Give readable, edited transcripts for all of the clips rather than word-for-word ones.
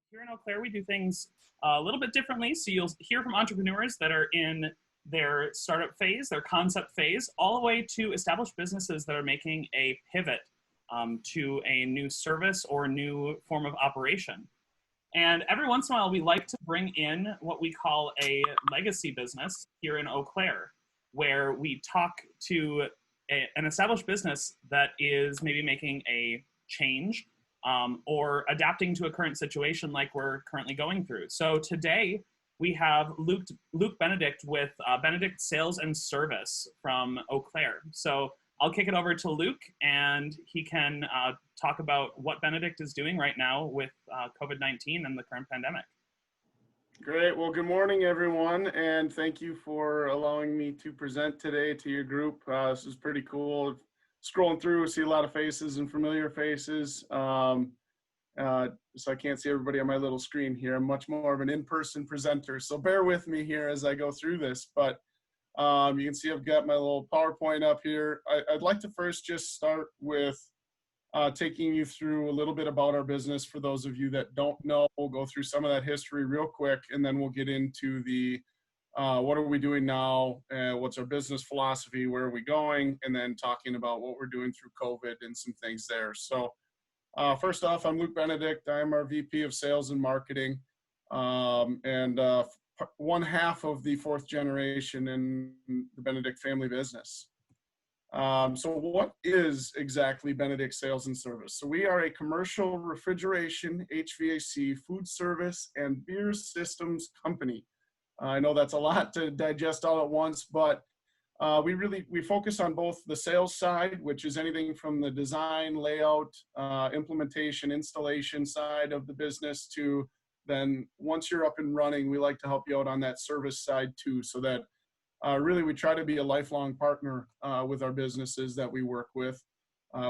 Here in Eau Claire, we do things a little bit differently. So you'll hear from entrepreneurs that are in their startup phase, their concept phase, all the way to established businesses that are making a pivot to a new service or new form of operation. And every once in a while, we like to bring in what we call a legacy business here in Eau Claire, where we talk to an established business that is maybe making a change or adapting to a current situation like we're currently going through. So today we have Luke Benedict with Benedict Sales and Service from Eau Claire. So I'll kick it over to Luke, and he can talk about what Benedict is doing right now with COVID-19 and the current pandemic. Great. Well, good morning, everyone, and thank you for allowing me to present today to your group. This is pretty cool. Scrolling through, see a lot of faces and familiar faces. So I can't see everybody on my little screen here. I'm much more of an in-person presenter, so bear with me here as I go through this. But you can see I've got my little PowerPoint up here. I'd like to first just start with taking you through a little bit about our business. For those of you that don't know, we'll go through some of that history real quick, and then we'll get into the what are we doing now, what's our business philosophy, where are we going, and then talking about what we're doing through COVID and some things there. So first off, I'm Luke Benedict. I'm our VP of Sales and Marketing, and one half of the fourth generation in the Benedict family business. So what is exactly Benedict Sales and Service? So we are a commercial refrigeration, HVAC, food service, and beer systems company. I know that's a lot to digest all at once, but we focus on both the sales side, which is anything from the design, layout, implementation, installation side of the business, to then once you're up and running, we like to help you out on that service side too, so that really we try to be a lifelong partner with our businesses that we work with.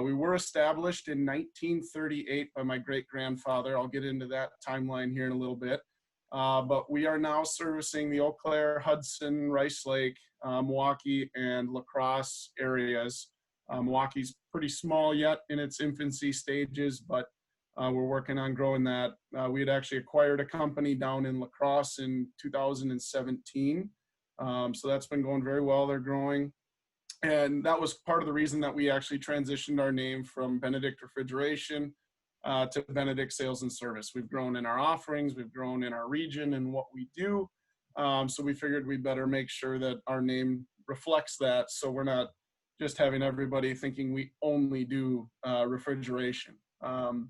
We were established in 1938 by my great-grandfather. I'll get into that timeline here in a little bit. But we are now servicing the Eau Claire, Hudson, Rice Lake, Milwaukee, and La Crosse areas. Milwaukee's pretty small yet in its infancy stages, but we're working on growing that. We had actually acquired a company down in La Crosse in 2017. So that's been going very well. They're growing. And that was part of the reason that we actually transitioned our name from Benedict Refrigeration to Benedict Sales and Service. We've grown in our offerings, we've grown in our region and what we do. So we figured we'd better make sure that our name reflects that, so we're not just having everybody thinking we only do refrigeration. How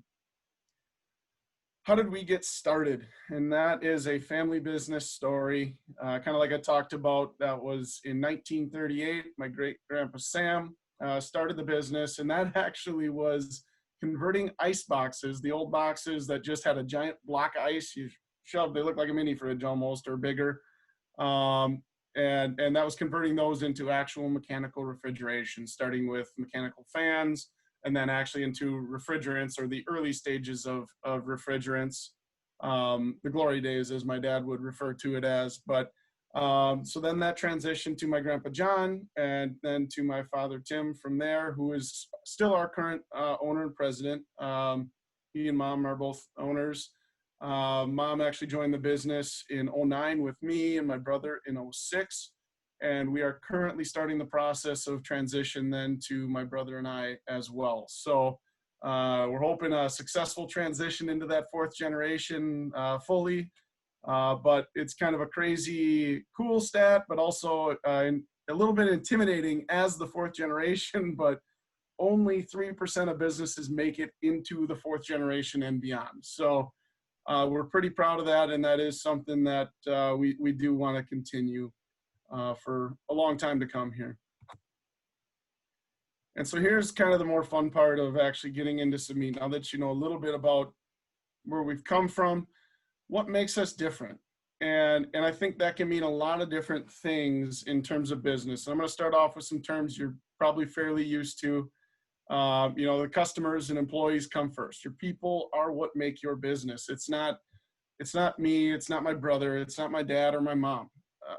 did we get started? And that is a family business story. Kind of like I talked about, that was in 1938. My great-grandpa Sam started the business, and that actually was converting ice boxes, the old boxes that just had a giant block of ice you shoved. They looked like a mini fridge almost, or bigger. And that was converting those into actual mechanical refrigeration, starting with mechanical fans, and then actually into refrigerants, or the early stages of refrigerants, the glory days, as my dad would refer to it as. But so then that transitioned to my grandpa John, and then to my father Tim from there, who is still our current owner and president. He and mom are both owners. Mom actually joined the business in 2009 with me and my brother in 2006. And we are currently starting the process of transition then to my brother and I as well. So we're hoping a successful transition into that fourth generation fully. But it's kind of a crazy cool stat, but also a little bit intimidating as the fourth generation. But only 3% of businesses make it into the fourth generation and beyond. So we're pretty proud of that, and that is something that we do want to continue for a long time to come here. And so here's kind of the more fun part of actually getting into some meat. Now that you know a little bit about where we've come from, what makes us different? And I think that can mean a lot of different things in terms of business. And I'm going to start off with some terms you're probably fairly used to. You know, the customers and employees come first. Your people are what make your business. It's not me, it's not my brother, it's not my dad or my mom.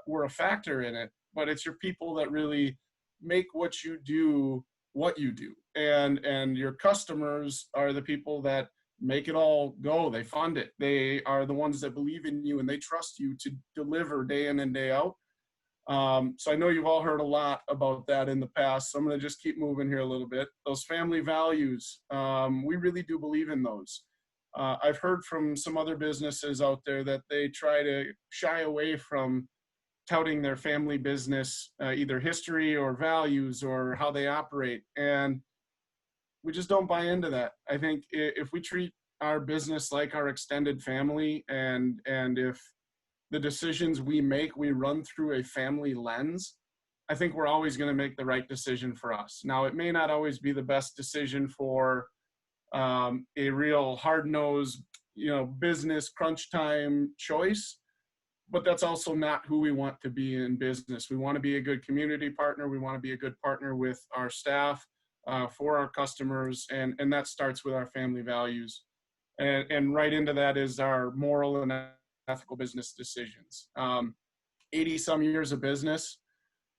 We're a factor in it, but it's your people that really make what you do what you do. And your customers are the people that make it all go. They fund it. They are the ones that believe in you and they trust you to deliver day in and day out. So I know you've all heard a lot about that in the past. So I'm going to just keep moving here a little bit. Those family values, we really do believe in those. I've heard from some other businesses out there that they try to shy away from touting their family business, either history or values or how they operate. And we just don't buy into that. I think if we treat our business like our extended family, and if the decisions we make, we run through a family lens, I think we're always going to make the right decision for us. Now, it may not always be the best decision for a real hard-nosed, business crunch time choice, but that's also not who we want to be in business. We want to be a good community partner. We want to be a good partner with our staff, for our customers, and that starts with our family values. And right into that is our moral and ethical business decisions. 80 some years of business,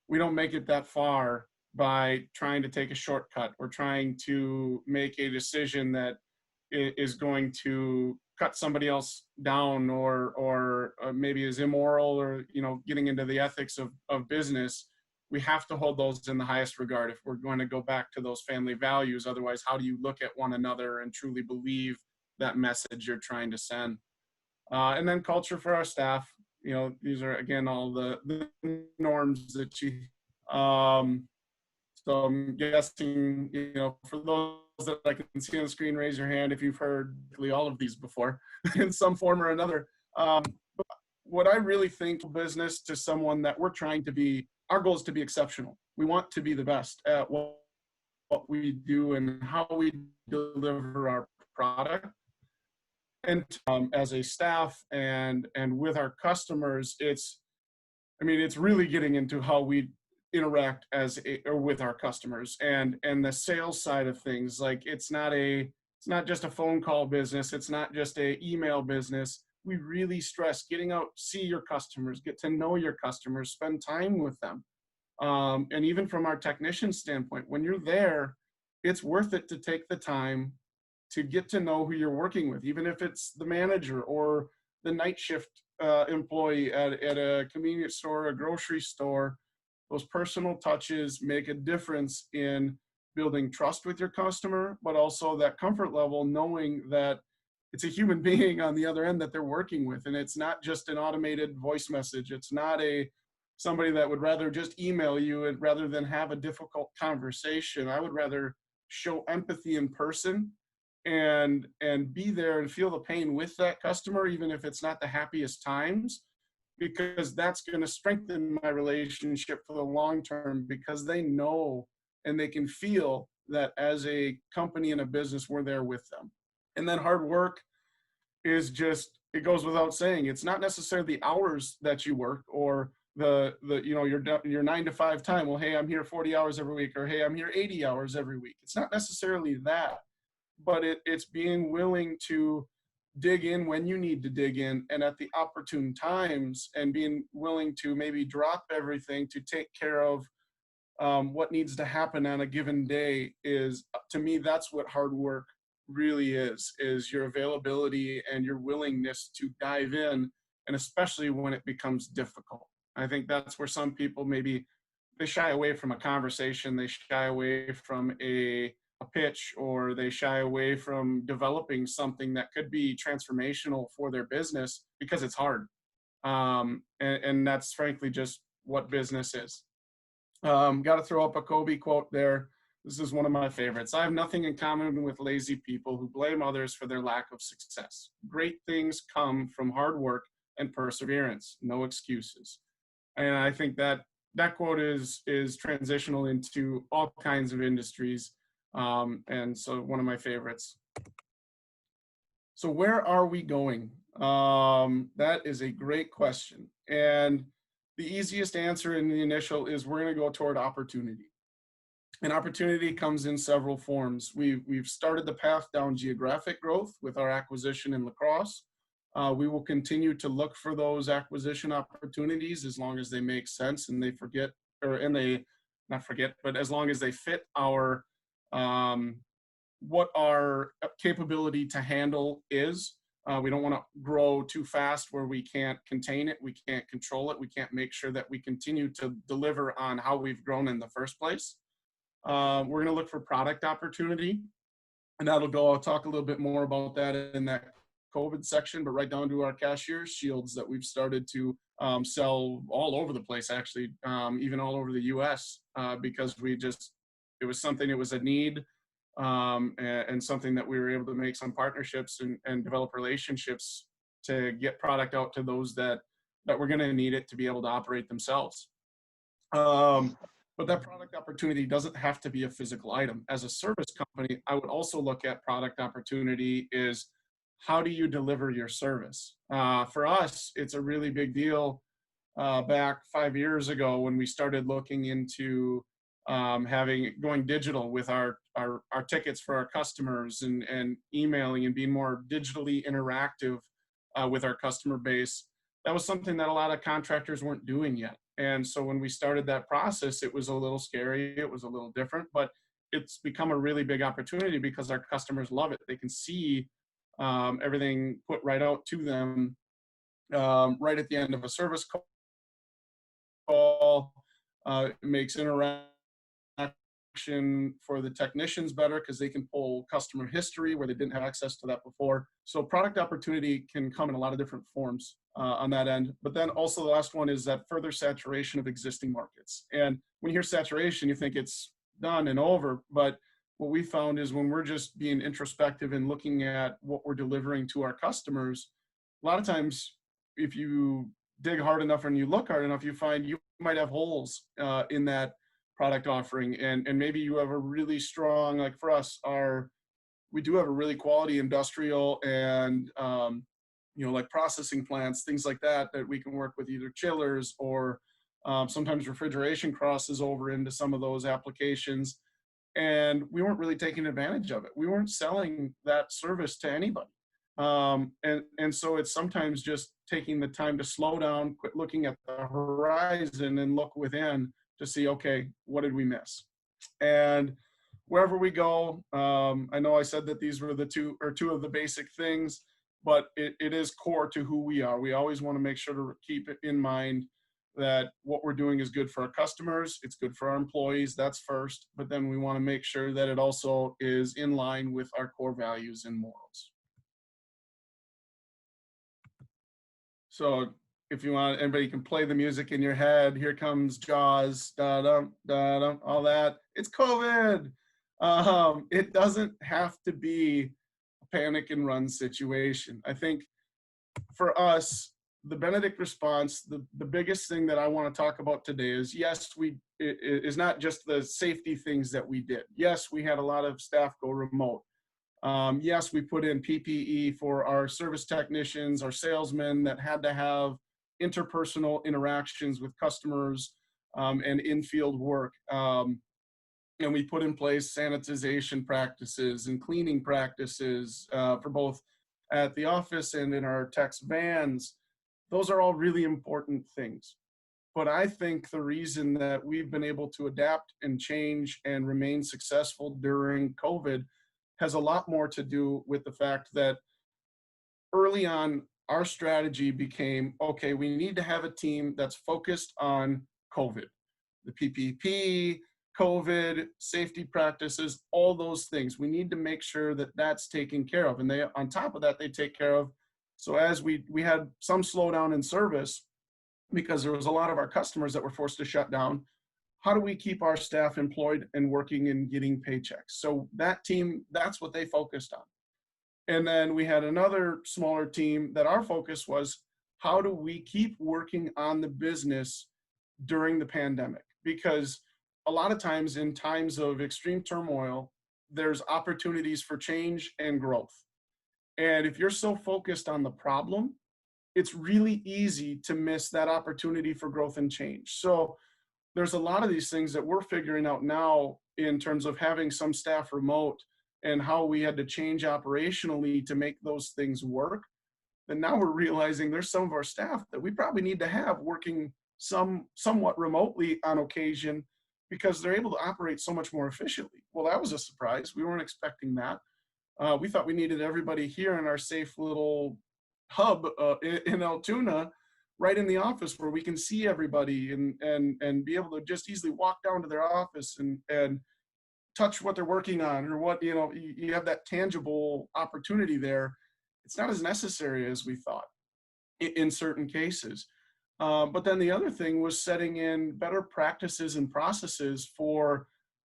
we don't make it that far by trying to take a shortcut or trying to make a decision that is going to cut somebody else down or maybe is immoral or, getting into the ethics of business. We have to hold those in the highest regard if we're going to go back to those family values. Otherwise, how do you look at one another and truly believe that message you're trying to send? And then culture for our staff. These are, again, all the norms that so I'm guessing, for those that I can see on the screen, raise your hand if you've heard all of these before in some form or another. But what I really think business to someone that we're trying to be, our goal is to be exceptional. We want to be the best at what we do and how we deliver our product. And as a staff and with our customers, it's really getting into how we interact with our customers and the sales side of things. Like it's not just a phone call business. It's not just a email business. We really stress getting out, see your customers, get to know your customers, spend time with them. And even from our technician standpoint, when you're there, it's worth it to take the time to get to know who you're working with, even if it's the manager or the night shift employee at a convenience store, a grocery store. Those personal touches make a difference in building trust with your customer, but also that comfort level, knowing that it's a human being on the other end that they're working with. And it's not just an automated voice message. It's not somebody that would rather just email you and rather than have a difficult conversation. I would rather show empathy in person and be there and feel the pain with that customer, even if it's not the happiest times, because that's going to strengthen my relationship for the long term, because they know and they can feel that as a company and a business, we're there with them. And then hard work is just, it goes without saying. It's not necessarily the hours that you work or your 9 to 5 time. Well, hey, I'm here 40 hours every week, or hey, I'm here 80 hours every week. It's not necessarily that, but it's being willing to dig in when you need to dig in and at the opportune times, and being willing to maybe drop everything to take care of what needs to happen on a given day. Is, to me, that's what hard work really is your availability and your willingness to dive in, and especially when it becomes difficult. I think that's where some people maybe they shy away from a conversation, they shy away from a pitch, or they shy away from developing something that could be transformational for their business because it's hard. And that's frankly just what business is. Got to throw up a Kobe quote there. This is one of my favorites. I have nothing in common with lazy people who blame others for their lack of success. Great things come from hard work and perseverance, no excuses. And I think that quote is transitional into all kinds of industries. And so one of my favorites. So where are we going? That is a great question. And the easiest answer in the initial is we're going to go toward opportunity. And opportunity comes in several forms. We've started the path down geographic growth with our acquisition in La Crosse. We will continue to look for those acquisition opportunities as long as they make sense and as long as they fit our what our capability to handle is. We don't want to grow too fast where we can't contain it, we can't control it, we can't make sure that we continue to deliver on how we've grown in the first place. We're going to look for product opportunity, and I'll talk a little bit more about that in that COVID section, but right down to our cashier shields that we've started to sell all over the place, actually, even all over the US, because it was something, it was a need, and something that we were able to make some partnerships and develop relationships to get product out to those that were going to need it to be able to operate themselves. But that product opportunity doesn't have to be a physical item. As a service company, I would also look at product opportunity is, how do you deliver your service? For us, it's a really big deal. Back 5 years ago when we started looking into going digital with our tickets for our customers, and emailing and being more digitally interactive with our customer base, that was something that a lot of contractors weren't doing yet. And so when we started that process, it was a little scary, it was a little different, but it's become a really big opportunity because our customers love it. They can see everything put right out to them right at the end of a service call. It makes interaction for the technicians better because they can pull customer history where they didn't have access to that before. So product opportunity can come in a lot of different forms on that end. But then also the last one is that further saturation of existing markets. And when you hear saturation, you think it's done and over. But what we found is when we're just being introspective and looking at what we're delivering to our customers, a lot of times if you dig hard enough and you look hard enough, you find you might have holes in that product offering, and maybe you have a really strong, like for us, we do have a really quality industrial and like processing plants, things like that we can work with, either chillers or sometimes refrigeration crosses over into some of those applications, and we weren't really taking advantage of it. We weren't selling that service to anybody. And so it's sometimes just taking the time to slow down, quit looking at the horizon and look within to see, okay, what did we miss? And wherever we go, I know I said that these were two of the basic things, but it is core to who we are. We always want to make sure to keep it in mind that what we're doing is good for our customers, it's good for our employees, that's first, but then we want to make sure that it also is in line with our core values and morals. So if you want, anybody can play the music in your head. Here comes Jaws, da-dum, da-dum, all that. It's COVID. It doesn't have to be a panic and run situation. I think for us, the Benedict response, the biggest thing that I want to talk about today is, yes, it is not just the safety things that we did. Yes, we had a lot of staff go remote. Yes, we put in PPE for our service technicians, our salesmen that had to have interpersonal interactions with customers and in-field work. And we put in place sanitization practices and cleaning practices for both at the office and in our techs' vans. Those are all really important things. But I think the reason that we've been able to adapt and change and remain successful during COVID has a lot more to do with the fact that early on, our strategy became, okay, we need to have a team that's focused on COVID, the PPP, COVID, safety practices, all those things. We need to make sure that that's taken care of. And on top of that, they take care of. So as we had some slowdown in service because there was a lot of our customers that were forced to shut down, how do we keep our staff employed and working and getting paychecks? So that team, that's what they focused on. And then we had another smaller team that our focus was, how do we keep working on the business during the pandemic? Because a lot of times in times of extreme turmoil, there's opportunities for change and growth. And if you're so focused on the problem, it's really easy to miss that opportunity for growth and change. So there's a lot of these things that we're figuring out now in terms of having some staff remote and how we had to change operationally to make those things work. And now we're realizing there's some of our staff that we probably need to have working somewhat remotely on occasion because they're able to operate so much more efficiently. Well, that was a surprise. We weren't expecting that. We thought we needed everybody here in our safe little hub in Altoona, right in the office where we can see everybody and be able to just easily walk down to their office and touch what they're working on, or what, you have that tangible opportunity there. It's not as necessary as we thought in certain cases. But then the other thing was setting in better practices and processes for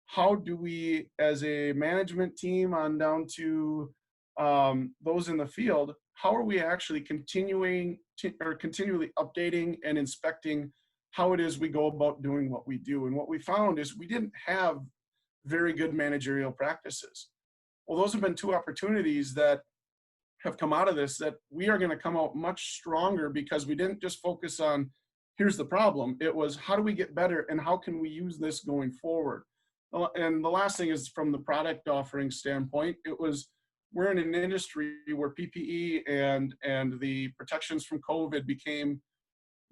how do we, as a management team on down to those in the field, how are we actually continually updating and inspecting how it is we go about doing what we do. And what we found is we didn't have very good managerial practices. Well, those have been two opportunities that have come out of this, that we are going to come out much stronger, because we didn't just focus on here's the problem. It was how do we get better and how can we use this going forward. And the last thing is, from the product offering standpoint, it was, we're in an industry where PPE and the protections from COVID became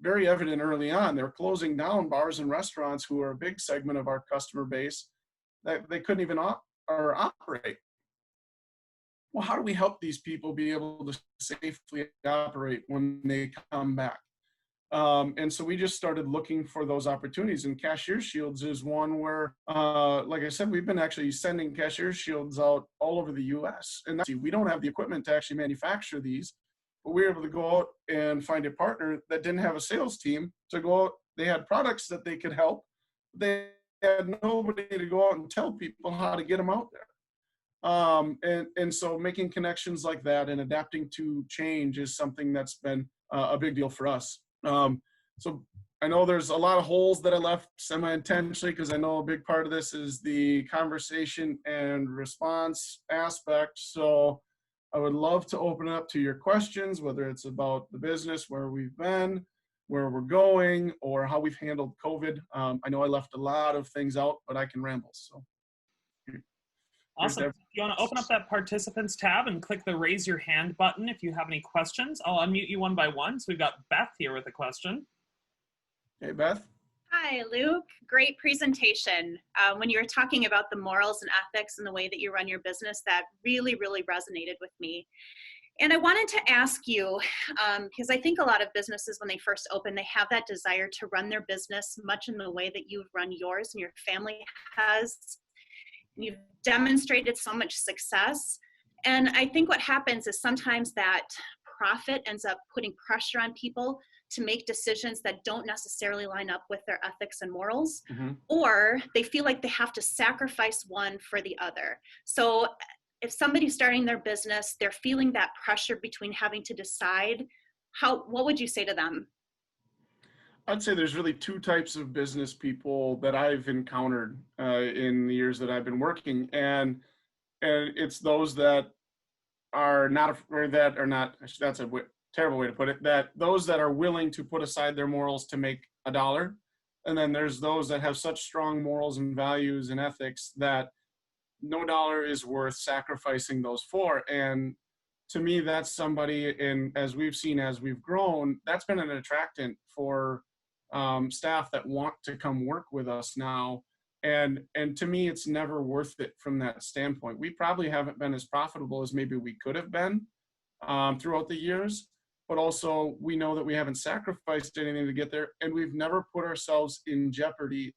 very evident early on. They were closing down bars and restaurants, who are a big segment of our customer base, that they couldn't even operate. Well, how do we help these people be able to safely operate when they come back? And so we just started looking for those opportunities, and Cashier Shields is one where, like I said, we've been actually sending Cashier Shields out all over the US. And we don't have the equipment to actually manufacture these, but we were able to go out and find a partner that didn't have a sales team to go out. They had products that they could help. They had nobody to go out and tell people how to get them out there. And so making connections like that and adapting to change is something that's been a big deal for us. So I know there's a lot of holes that I left semi-intentionally, because I know a big part of this is the conversation and response aspect. So I would love to open it up to your questions, whether it's about the business, where we've been, where we're going, or how we've handled COVID. I know I left a lot of things out, but I can ramble. So. Awesome. If you want to open up that participants tab and click the raise your hand button if you have any questions. I'll unmute you one by one. So we've got Beth here with a question. Hey, Beth. Hi, Luke. Great presentation. When you were talking about the morals and ethics and the way that you run your business, that really, really resonated with me. And I wanted to ask you, because I think a lot of businesses, when they first open, they have that desire to run their business much in the way that you've run yours and your family has. You've demonstrated so much success. And I think what happens is sometimes that profit ends up putting pressure on people to make decisions that don't necessarily line up with their ethics and morals, or they feel like they have to sacrifice one for the other. So if somebody's starting their business, they're feeling that pressure between having to decide, what would you say to them? I'd say there's really two types of business people that I've encountered in the years that I've been working, and it's those that are not, or that are not. That's a terrible way to put it. That those that are willing to put aside their morals to make a dollar, and then there's those that have such strong morals and values and ethics that no dollar is worth sacrificing those for. And to me, that's somebody, and as we've seen as we've grown, that's been an attractant for staff that want to come work with us now. And to me, it's never worth it from that standpoint. We probably haven't been as profitable as maybe we could have been throughout the years, but also we know that we haven't sacrificed anything to get there, and we've never put ourselves in jeopardy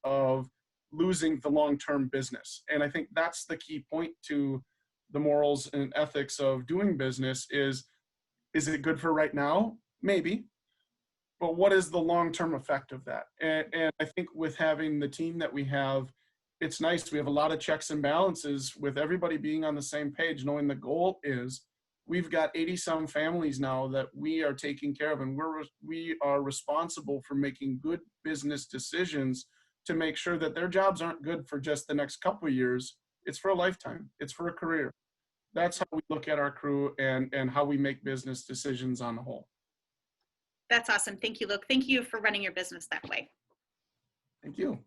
of losing the long-term business. And I think that's the key point to the morals and ethics of doing business is it good for right now? Maybe. But what is the long-term effect of that? And I think with having the team that we have, it's nice. We have a lot of checks and balances with everybody being on the same page, knowing the goal is we've got 80-some families now that we are taking care of, and we are responsible for making good business decisions to make sure that their jobs aren't good for just the next couple of years. It's for a lifetime. It's for a career. That's how we look at our crew and how we make business decisions on the whole. That's awesome. Thank you, Luke. Thank you for running your business that way. Thank you.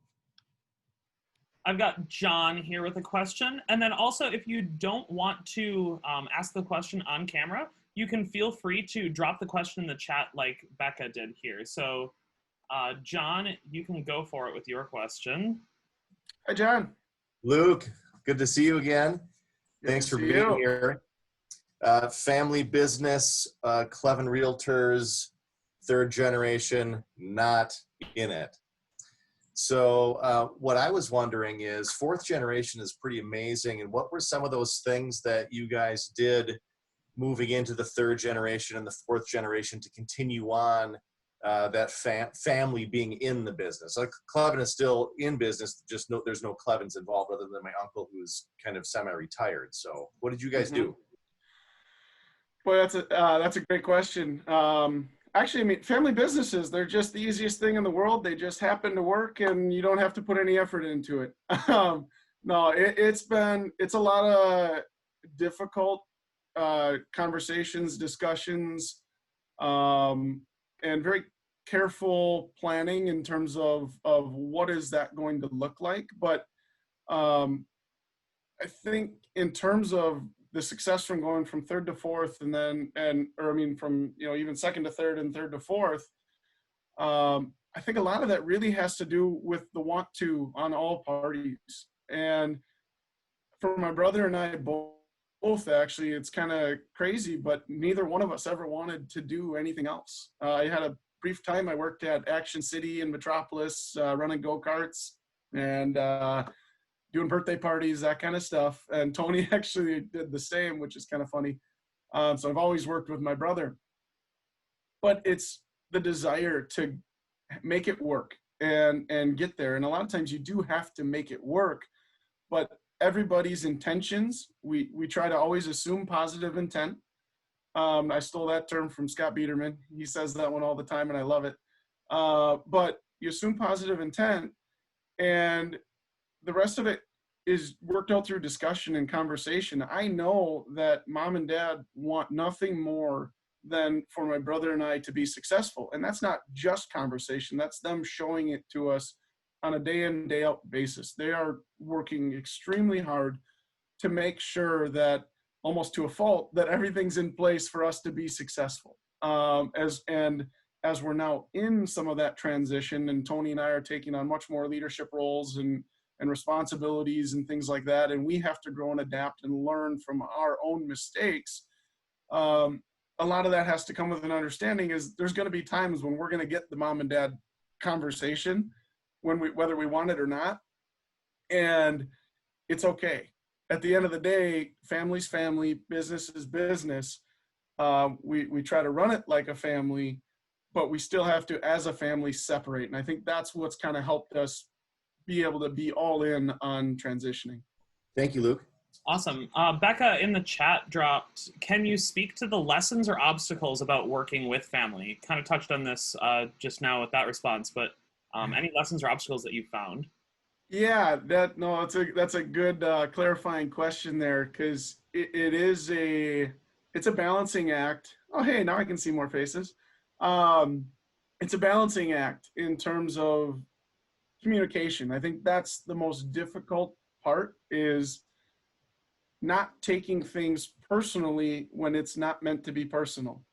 I've got John here with a question. And then also, if you don't want to ask the question on camera, you can feel free to drop the question in the chat like Becca did here. So John, you can go for it with your question. Hi, John. Luke, good to see you again. Good Thanks to for see being you. here. Family business, Cleven Realtors, third generation, not in it. So what I was wondering is fourth generation is pretty amazing. And what were some of those things that you guys did moving into the third generation and the fourth generation to continue on that family being in the business? Like Cleven is still in business, just there's no Clevens involved other than my uncle who's kind of semi-retired. So what did you guys do? Boy, that's a great question. Actually, I mean, family businesses, they're just the easiest thing in the world. They just happen to work and you don't have to put any effort into it. No, it's a lot of difficult conversations, discussions, and very careful planning in terms of what is that going to look like. But I think in terms of the success from going from third to fourth from, even second to third and third to fourth, I think a lot of that really has to do with the want to on all parties. And for my brother and I both actually, it's kind of crazy, but neither one of us ever wanted to do anything else. I had a brief time. I worked at Action City in Metropolis, running go-karts and doing birthday parties, that kind of stuff. And Tony actually did the same, which is kind of funny. So I've always worked with my brother, but it's the desire to make it work and get there. And a lot of times you do have to make it work, but everybody's intentions, we try to always assume positive intent. I stole that term from Scott Biederman. He says that one all the time and I love it. But you assume positive intent and the rest of it is worked out through discussion and conversation. I know that mom and dad want nothing more than for my brother and I to be successful. And that's not just conversation. That's them showing it to us on a day in, day out basis. They are working extremely hard to make sure that, almost to a fault, that everything's in place for us to be successful. As we're now in some of that transition, and Tony and I are taking on much more leadership roles and responsibilities and things like that, and we have to grow and adapt and learn from our own mistakes. A lot of that has to come with an understanding is there's going to be times when we're going to get the mom and dad conversation whether we want it or not. And it's okay. At the end of the day, family's family, business is business. We try to run it like a family, but we still have to, as a family, separate. And I think that's what's kind of helped us be able to be all in on transitioning. Thank you, Luke. Awesome. Becca in the chat dropped, can you speak to the lessons or obstacles about working with family? Kind of touched on this just now with that response, but any lessons or obstacles that you found? Yeah, that's a good clarifying question there, because it's a balancing act. Oh, hey, now I can see more faces. It's a balancing act in terms of communication. I think that's the most difficult part, is not taking things personally when it's not meant to be personal.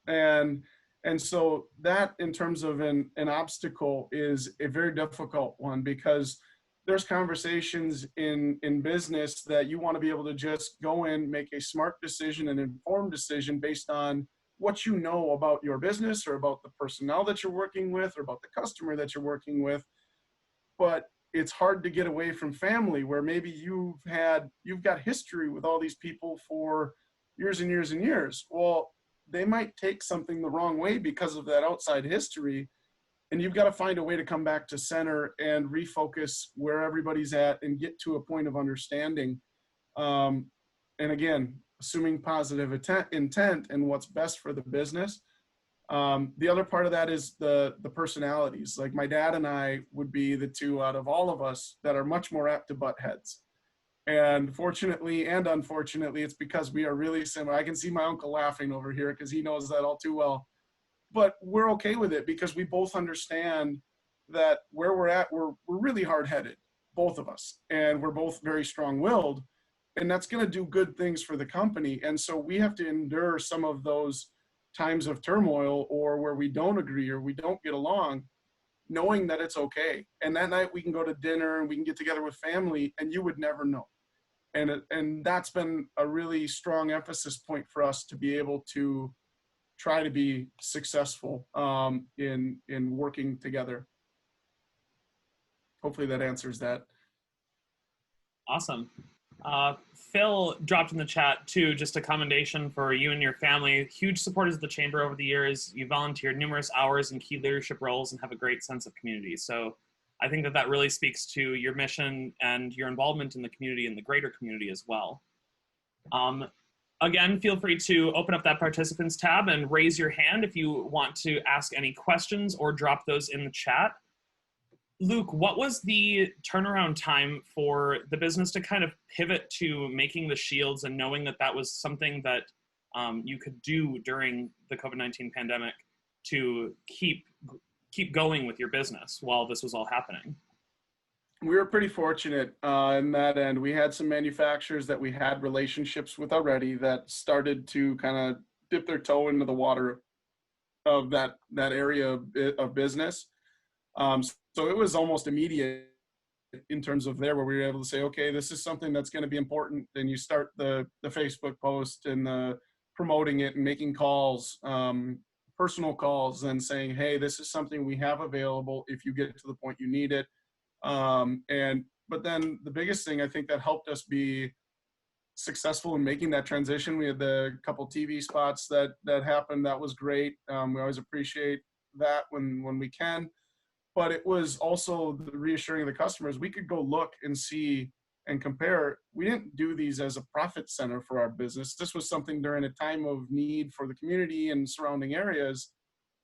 And so that, in terms of an obstacle, is a very difficult one, because there's conversations in business that you want to be able to just go in, make a smart decision, an informed decision based on what you know about your business or about the personnel that you're working with or about the customer that you're working with. But it's hard to get away from family, where maybe you've got history with all these people for years and years and years. Well, they might take something the wrong way because of that outside history. And you've got to find a way to come back to center and refocus where everybody's at and get to a point of understanding. And again, assuming positive intent and what's best for the business. The other part of that is the personalities. Like my dad and I would be the two out of all of us that are much more apt to butt heads. And fortunately and unfortunately, it's because we are really similar. I can see my uncle laughing over here because he knows that all too well. But we're okay with it because we both understand that where we're at, we're really hard-headed, both of us. And we're both very strong-willed. And that's going to do good things for the company. And so we have to endure some of those times of turmoil, or where we don't agree or we don't get along, knowing that it's okay. And that night we can go to dinner and we can get together with family, and you would never know. And that's been a really strong emphasis point for us to be able to try to be successful in working together. Hopefully that answers that. Awesome. Phil dropped in the chat too, just a commendation for you and your family. Huge supporters of the Chamber over the years. You volunteered numerous hours in key leadership roles and have a great sense of community. So I think that really speaks to your mission and your involvement in the community and the greater community as well. Again, feel free to open up that participants tab and raise your hand if you want to ask any questions or drop those in the chat. Luke, what was the turnaround time for the business to kind of pivot to making the shields and knowing that that was something that you could do during the COVID-19 pandemic to keep going with your business while this was all happening? We were pretty fortunate in that end. We had some manufacturers that we had relationships with already that started to kind of dip their toe into the water of that area of business. So it was almost immediate in terms of there where we were able to say, okay, this is something that's going to be important. Then you start the Facebook post and promoting it and making calls, personal calls, and saying, hey, this is something we have available if you get to the point you need it. But then the biggest thing I think that helped us be successful in making that transition, we had the couple TV spots that happened. That was great. We always appreciate that when we can. But it was also the reassuring of the customers. We could go look and see and compare. We didn't do these as a profit center for our business. This was something during a time of need for the community and surrounding areas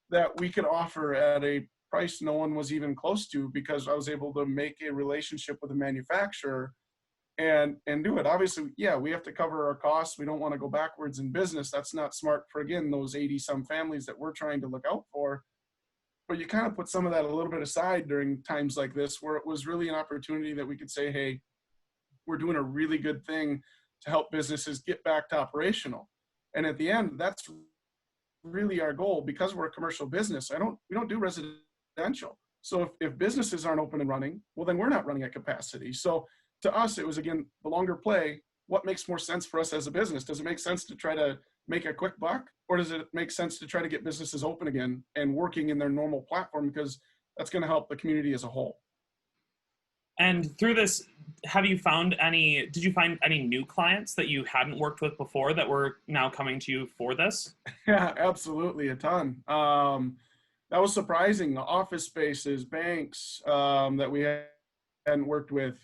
that we could offer at a price no one was even close to, because I was able to make a relationship with a manufacturer and do it. Obviously, yeah, we have to cover our costs. We don't want to go backwards in business. That's not smart for, again, those 80-some families that we're trying to look out for. But you kind of put some of that a little bit aside during times like this, where it was really an opportunity that we could say, hey, we're doing a really good thing to help businesses get back to operational. And at the end, that's really our goal. Because we're a commercial business, we don't do residential. So if businesses aren't open and running, well, then we're not running at capacity. So to us, it was, again, the longer play. What makes more sense for us as a business? Does it make sense to try to make a quick buck, or does it make sense to try to get businesses open again and working in their normal platform? Because that's going to help the community as a whole. And through this, did you find any new clients that you hadn't worked with before that were now coming to you for this? Yeah, absolutely. A ton. That was surprising. Office spaces, banks that we hadn't worked with,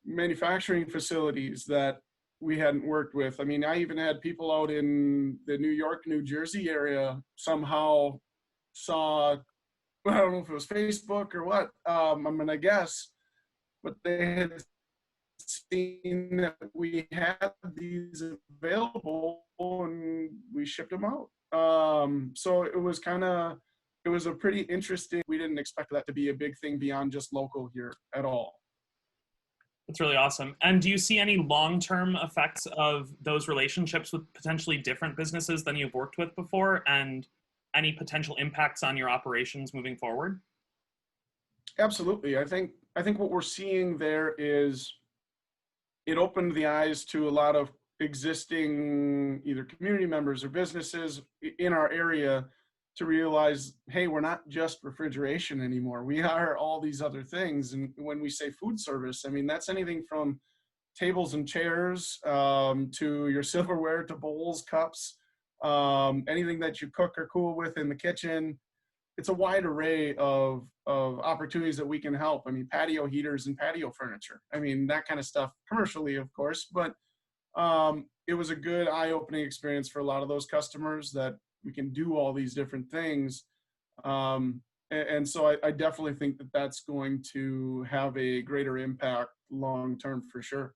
manufacturing facilities that we hadn't worked with. I mean, I even had people out in the New York, New Jersey area somehow saw, I don't know if it was Facebook or what, I'm going to guess, but they had seen that we had these available and we shipped them out. So it was a pretty interesting, we didn't expect that to be a big thing beyond just local here at all. That's really awesome. And do you see any long-term effects of those relationships with potentially different businesses than you've worked with before, and any potential impacts on your operations moving forward? Absolutely. I think what we're seeing there is it opened the eyes to a lot of existing either community members or businesses in our area to realize, hey, we're not just refrigeration anymore. We are all these other things. And when we say food service, I mean, that's anything from tables and chairs to your silverware to bowls, cups, anything that you cook or cool with in the kitchen. It's a wide array of opportunities that we can help. I mean, patio heaters and patio furniture. I mean, that kind of stuff commercially, of course, but it was a good eye-opening experience for a lot of those customers that we can do all these different things. And so I definitely think that that's going to have a greater impact long-term for sure.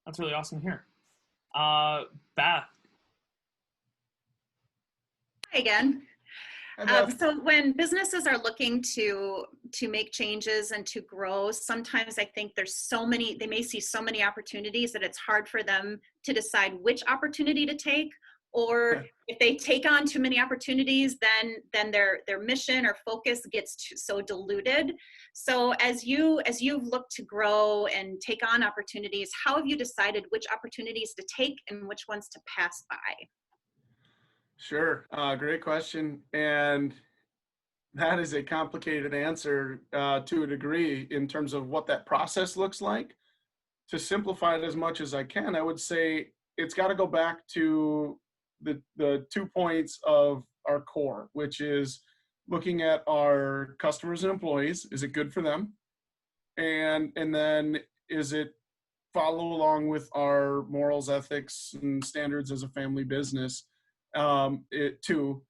That's really awesome to hear. Beth. Hi again. Hi, Beth. So when businesses are looking to make changes and to grow, sometimes I think they may see so many opportunities that it's hard for them to decide which opportunity to take or if they take on too many opportunities, then their mission or focus gets so diluted. So as you've looked to grow and take on opportunities, how have you decided which opportunities to take and which ones to pass by? Sure. Great question. And that is a complicated answer to a degree in terms of what that process looks like. To simplify it as much as I can, I would say it's got to go back to the 2 points of our core, which is looking at our customers and employees. Is it good for them? And then is it follow along with our morals, ethics, and standards as a family business too?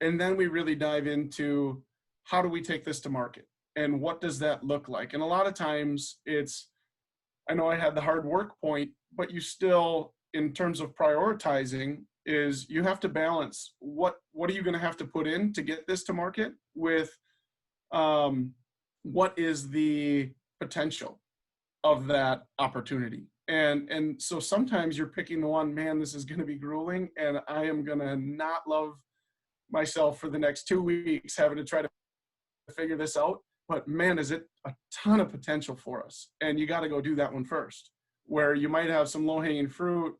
And then we really dive into how do we take this to market and what does that look like? And a lot of times I know I had the hard work point, but you still, in terms of prioritizing, is you have to balance what are you going to have to put in to get this to market with what is the potential of that opportunity. And so sometimes you're picking the one, man, this is going to be grueling and I am going to not love myself for the next 2 weeks having to try to figure this out. But man, is it a ton of potential for us. And you got to go do that one first, where you might have some low-hanging fruit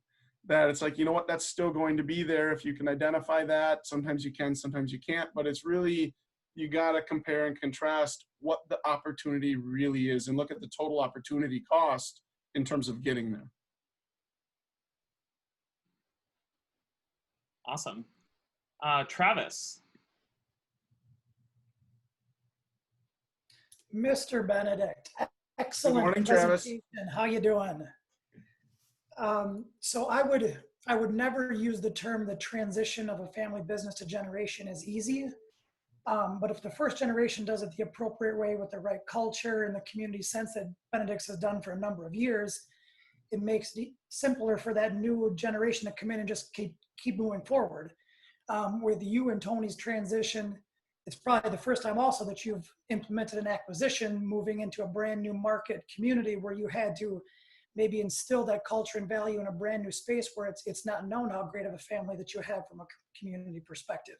that it's like, you know what, that's still going to be there if you can identify that. Sometimes you can, sometimes you can't, but it's really, you got to compare and contrast what the opportunity really is and look at the total opportunity cost in terms of getting there. Awesome. Travis. Mr. Benedict, excellent. Good morning, presentation. Travis. How you doing? So I would never use the term the transition of a family business to generation as easy. But if the first generation does it the appropriate way with the right culture and the community sense that Benedict has done for a number of years, it makes it simpler for that new generation to come in and just keep moving forward. With you and Tony's transition, it's probably the first time also that you've implemented an acquisition moving into a brand new market community where you had to maybe instill that culture and value in a brand new space where it's not known how great of a family that you have from a community perspective.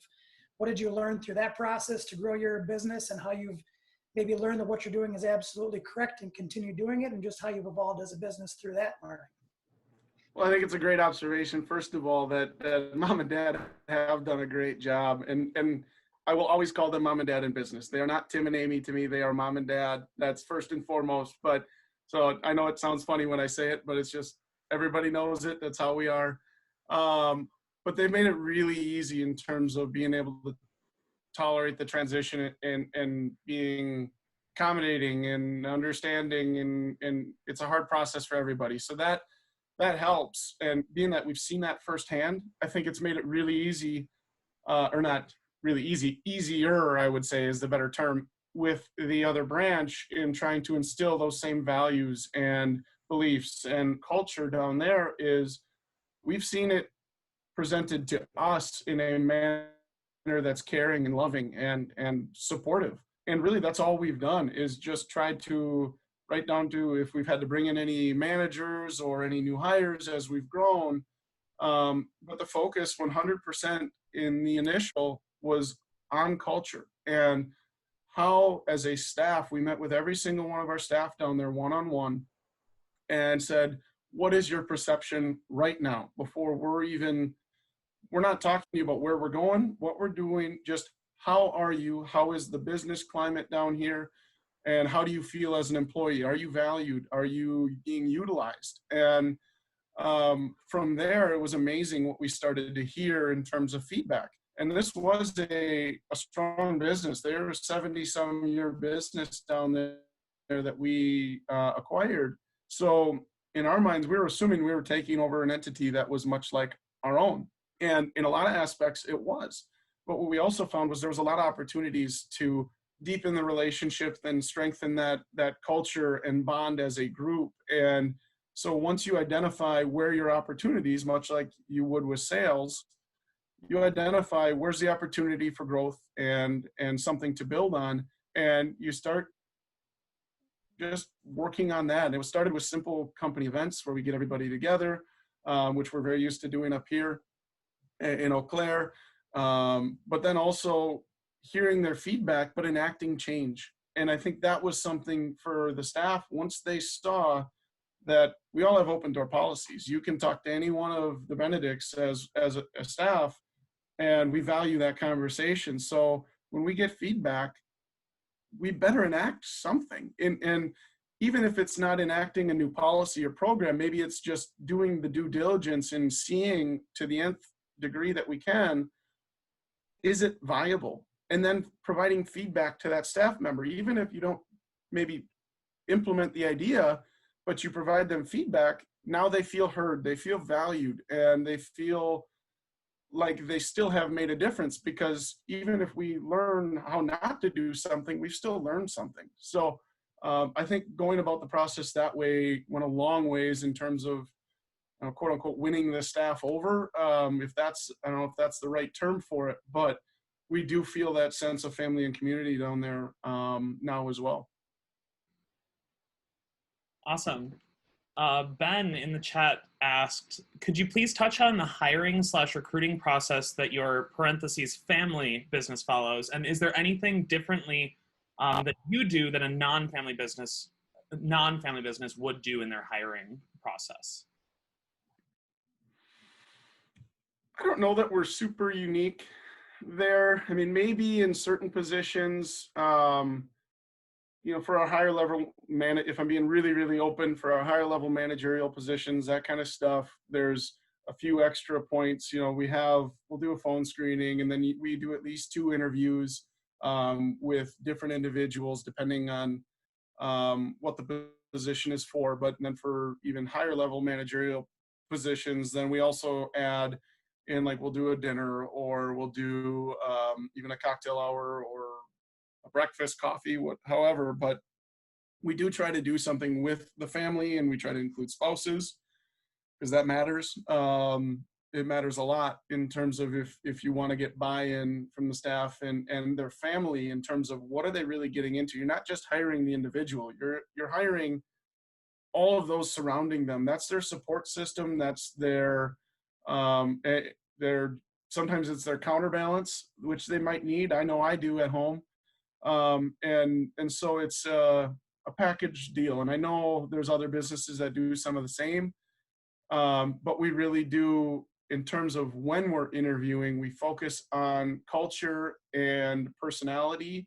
What did you learn through that process to grow your business, and how you've maybe learned that what you're doing is absolutely correct and continue doing it, and just how you've evolved as a business through that learning? Well, I think it's a great observation, first of all, that mom and dad have done a great job. And I will always call them mom and dad in business. They are not Tim and Amy to me. They are mom and dad. That's first and foremost. But so I know it sounds funny when I say it, but it's just everybody knows it. That's how we are. But they've made it really easy in terms of being able to tolerate the transition and being accommodating and understanding. And it's a hard process for everybody. So that helps. And being that we've seen that firsthand, I think it's made it really easy, or not really easy, easier, I would say is the better term, with the other branch in trying to instill those same values and beliefs and culture down there. Is we've seen it presented to us in a manner that's caring and loving and supportive. And really that's all we've done, is just tried to, right down to if we've had to bring in any managers or any new hires as we've grown. But the focus 100% in the initial was on culture and how, as a staff, we met with every single one of our staff down there one-on-one and said, what is your perception right now? Before we're not talking to you about where we're going, what we're doing, just how are you? How is the business climate down here? And how do you feel as an employee? Are you valued? Are you being utilized? And from there, it was amazing what we started to hear in terms of feedback. And this was a strong business. They're a 70-some-year business down there that we acquired. So in our minds, we were assuming we were taking over an entity that was much like our own. And in a lot of aspects, it was. But what we also found was there was a lot of opportunities to deepen the relationship and strengthen that culture and bond as a group. And so once you identify where your opportunities, much like you would with sales, you identify where's the opportunity for growth and something to build on, and you start just working on that. And it was started with simple company events where we get everybody together, which we're very used to doing up here. in Eau Claire, but then also hearing their feedback, but enacting change. And I think that was something for the staff. Once they saw that we all have open door policies, you can talk to any one of the Benedicts as a staff, and we value that conversation. So when we get feedback, we better enact something. And even if it's not enacting a new policy or program, maybe it's just doing the due diligence and seeing to the nth degree that we can, is it viable? And then providing feedback to that staff member, even if you don't maybe implement the idea, but you provide them feedback, now they feel heard, they feel valued, and they feel like they still have made a difference, because even if we learn how not to do something, we've still learned something. So I think going about the process that way went a long ways in terms of quote unquote winning the staff over. If that's, I don't know if that's the right term for it, but we do feel that sense of family and community down there now as well. Awesome. Ben in the chat asked, could you please touch on the hiring/recruiting process that your parentheses family business follows? And is there anything differently that you do that a non-family business would do in their hiring process? I don't know that we're super unique there. I mean, maybe in certain positions, for our higher level if I'm being really, really open, for our higher level managerial positions, that kind of stuff, there's a few extra points. We'll do a phone screening, and then we do at least 2 interviews with different individuals, depending on what the position is for. But then for even higher level managerial positions, then we also add in, like, we'll do a dinner, or we'll do even a cocktail hour, or a breakfast, coffee, however. But we do try to do something with the family, and we try to include spouses, because that matters. It matters a lot in terms of if you want to get buy-in from the staff and their family in terms of what are they really getting into. You're not just hiring the individual, you're hiring all of those surrounding them. That's their support system. That's their sometimes it's their counterbalance, which they might need. I know I do at home. And so it's a package deal. And I know there's other businesses that do some of the same, but we really do, in terms of when we're interviewing, we focus on culture and personality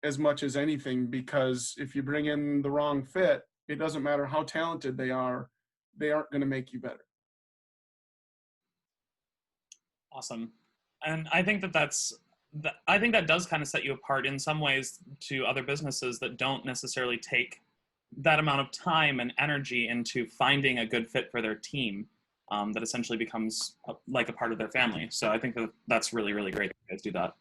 as much as anything, because if you bring in the wrong fit, it doesn't matter how talented they aren't going to make you better. Awesome. And I think that does kind of set you apart in some ways to other businesses that don't necessarily take that amount of time and energy into finding a good fit for their team, that essentially becomes like a part of their family. So I think that's really, really great that you guys do that.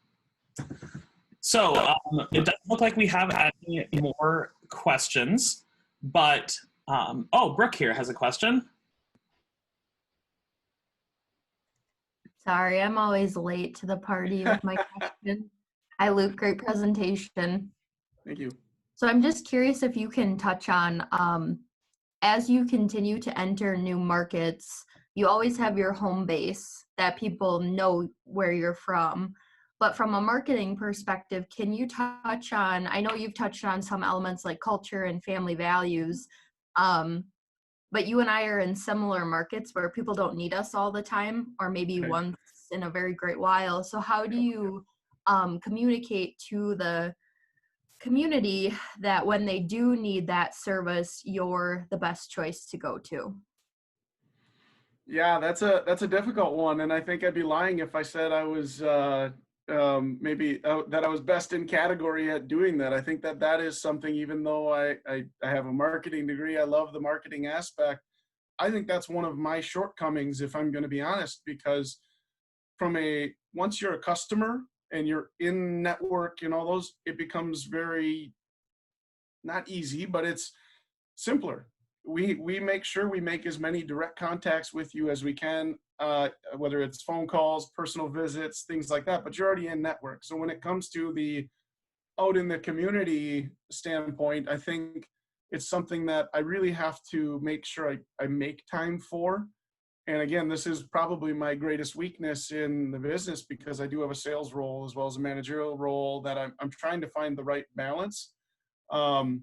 So it doesn't look like we have any more questions, but Brooke here has a question. Sorry, I'm always late to the party with my question. Hi, Luke. Great presentation. Thank you. So I'm just curious if you can touch on, as you continue to enter new markets, you always have your home base that people know where you're from. But from a marketing perspective, can you touch on, I know you've touched on some elements like culture and family values, but you and I are in similar markets where people don't need us all the time, or maybe once in a very great while. So how do you communicate to the community that when they do need that service, you're the best choice to go to? Yeah, that's a difficult one. And I think I'd be lying if I said I was that I was best in category at doing that. I think that is something, even though I have a marketing degree, I love the marketing aspect. I think that's one of my shortcomings, if I'm going to be honest, because once you're a customer and you're in network and all those, it becomes very, not easy, but it's simpler. We make sure we make as many direct contacts with you as we can, whether it's phone calls, personal visits, things like that, but you're already in network. So when it comes to the out in the community standpoint, I think it's something that I really have to make sure I make time for. And again, this is probably my greatest weakness in the business, because I do have a sales role as well as a managerial role that I'm trying to find the right balance. And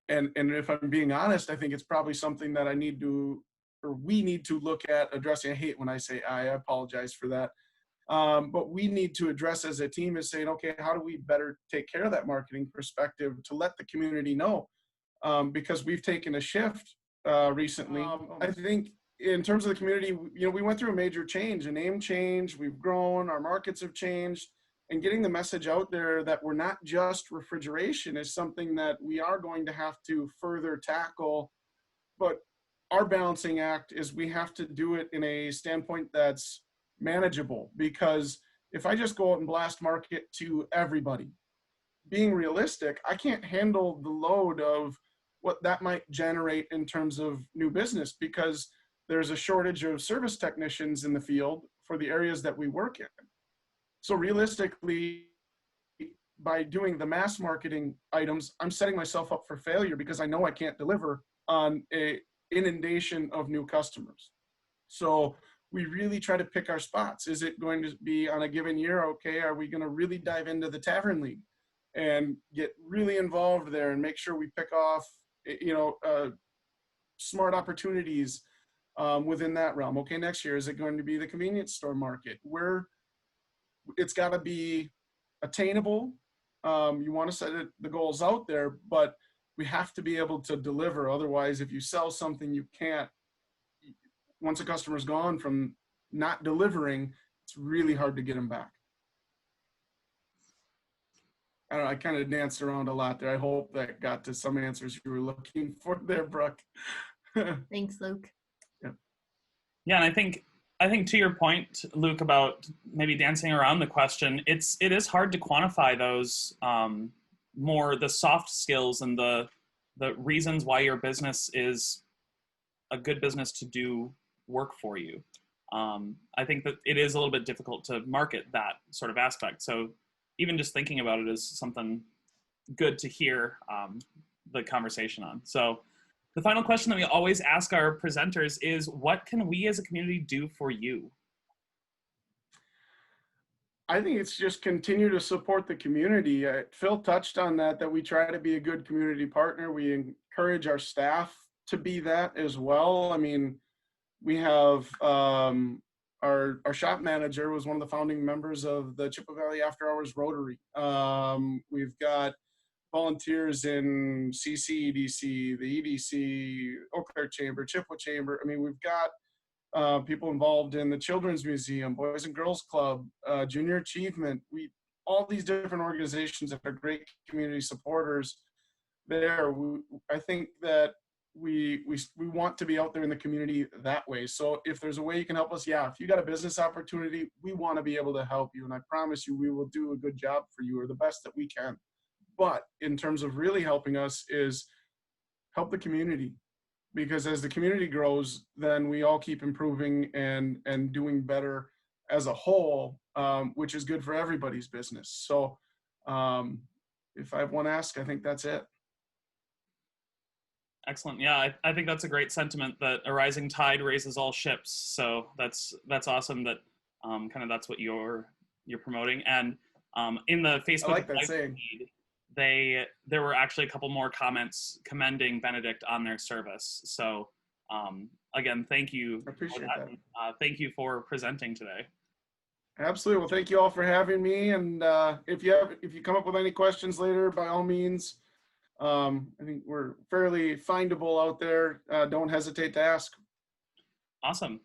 if I'm being honest, I think it's probably something that I need to, or we need to look at addressing. I hate when I say I apologize for that. But we need to address as a team is saying, okay, how do we better take care of that marketing perspective to let the community know? Because we've taken a shift recently. I think in terms of the community, we went through a major change, a name change. We've grown, our markets have changed, and getting the message out there that we're not just refrigeration is something that we are going to have to further tackle. But our balancing act is we have to do it in a standpoint that's manageable, because if I just go out and blast market to everybody, being realistic, I can't handle the load of what that might generate in terms of new business, because there's a shortage of service technicians in the field for the areas that we work in. So realistically, by doing the mass marketing items, I'm setting myself up for failure, because I know I can't deliver on a inundation of new customers. So we really try to pick our spots. Is it going to be on a given year? Okay, are we going to really dive into the Tavern League and get really involved there and make sure we pick off, smart opportunities within that realm? Okay, next year, is it going to be the convenience store market? Where it's got to be attainable. You want to set the goals out there, but we have to be able to deliver. Otherwise, if you sell something you can't, once a customer's gone from not delivering, it's really hard to get them back. I don't know, I kind of danced around a lot there. I hope that got to some answers you were looking for there, Brooke. Thanks, Luke. Yeah, and I think to your point, Luke, about maybe dancing around the question, it is hard to quantify those more the soft skills and the reasons why your business is a good business to do work for you. I think that it is a little bit difficult to market that sort of aspect. So even just thinking about it is something good to hear the conversation on. So the final question that we always ask our presenters is, what can we as a community do for you? I think it's just continue to support the community. Phil touched on that we try to be a good community partner. We encourage our staff to be that as well. I mean, we have our shop manager was one of the founding members of the Chippewa Valley After Hours Rotary. We've got volunteers in CCEDC, the EDC, Eau Claire Chamber, Chippewa Chamber. I mean, we've got people involved in the Children's Museum, Boys and Girls Club, Junior Achievement. All these different organizations that are great community supporters there. I think that we want to be out there in the community that way. So if there's a way you can help us, if you got a business opportunity, we want to be able to help you. And I promise you, we will do a good job for you, or the best that we can. But in terms of really helping us is help the community, because as the community grows, then we all keep improving and doing better as a whole, which is good for everybody's business. So if I have one ask, I think that's it. Excellent. Yeah, I think that's a great sentiment, that a rising tide raises all ships. So that's awesome that kind of that's what you're promoting. And in the Facebook I like that saying. feed, there were actually a couple more comments commending Benedict on their service. So again, thank you. I appreciate that. Thank you for presenting today. Absolutely. Well, thank you all for having me. And if you come up with any questions later, by all means, I think we're fairly findable out there. Don't hesitate to ask. Awesome.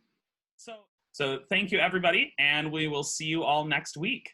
So thank you, everybody, and we will see you all next week.